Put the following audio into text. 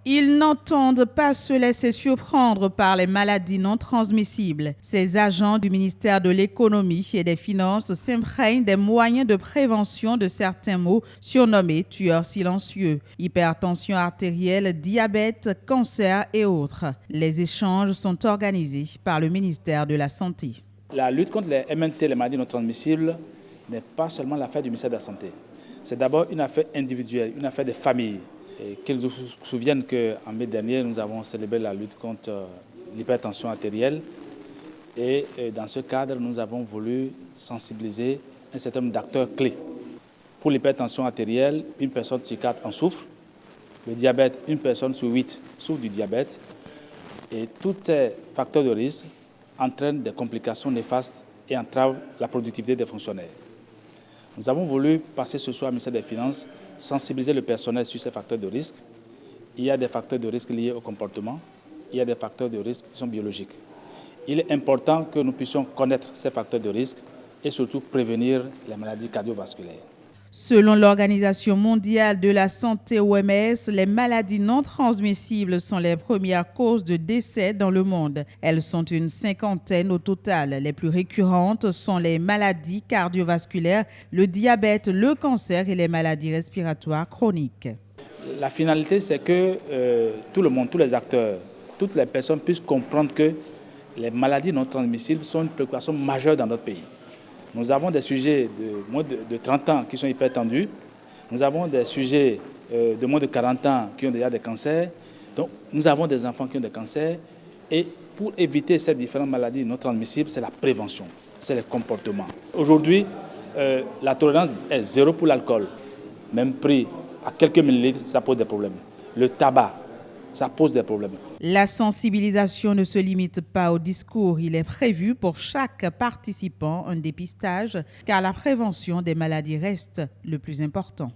Ils n'entendent pas se laisser surprendre par les maladies non transmissibles. Ces agents du ministère de l'Économie et des Finances s'imprègnent des moyens de prévention de certains maux surnommés tueurs silencieux, hypertension artérielle, diabète, cancer et autres. Les échanges sont organisés par le ministère de la Santé. La lutte contre les MNT, les maladies non transmissibles, n'est pas seulement l'affaire du ministère de la Santé. C'est d'abord une affaire individuelle, une affaire des familles. Et qu'ils se souviennent qu'en mai dernier, nous avons célébré la lutte contre l'hypertension artérielle. Et dans ce cadre, nous avons voulu sensibiliser un certain nombre d'acteurs clés. Pour l'hypertension artérielle, une personne sur 4 en souffre. Le diabète, une personne sur 8 souffre du diabète. Et tous ces facteurs de risque entraînent des complications néfastes et entravent la productivité des fonctionnaires. Nous avons voulu passer ce soir au ministère des Finances, sensibiliser le personnel sur ces facteurs de risque. Il y a des facteurs de risque liés au comportement, il y a des facteurs de risque qui sont biologiques. Il est important que nous puissions connaître ces facteurs de risque et surtout prévenir les maladies cardiovasculaires. Selon l'Organisation mondiale de la santé OMS, les maladies non transmissibles sont les premières causes de décès dans le monde. Elles sont une 50aine au total. Les plus récurrentes sont les maladies cardiovasculaires, le diabète, le cancer et les maladies respiratoires chroniques. La finalité, c'est que tout le monde, tous les acteurs, toutes les personnes puissent comprendre que les maladies non transmissibles sont une préoccupation majeure dans notre pays. Nous avons des sujets de moins de 30 ans qui sont hypertendus. Nous avons des sujets de moins de 40 ans qui ont déjà des cancers. Donc, nous avons des enfants qui ont des cancers. Et pour éviter ces différentes maladies non transmissibles, c'est la prévention, c'est le comportement. Aujourd'hui, la tolérance est zéro pour l'alcool. Même pris à quelques millilitres, ça pose des problèmes. Le tabac, ça pose des problèmes. La sensibilisation ne se limite pas au discours. Il est prévu pour chaque participant un dépistage, car la prévention des maladies reste le plus important.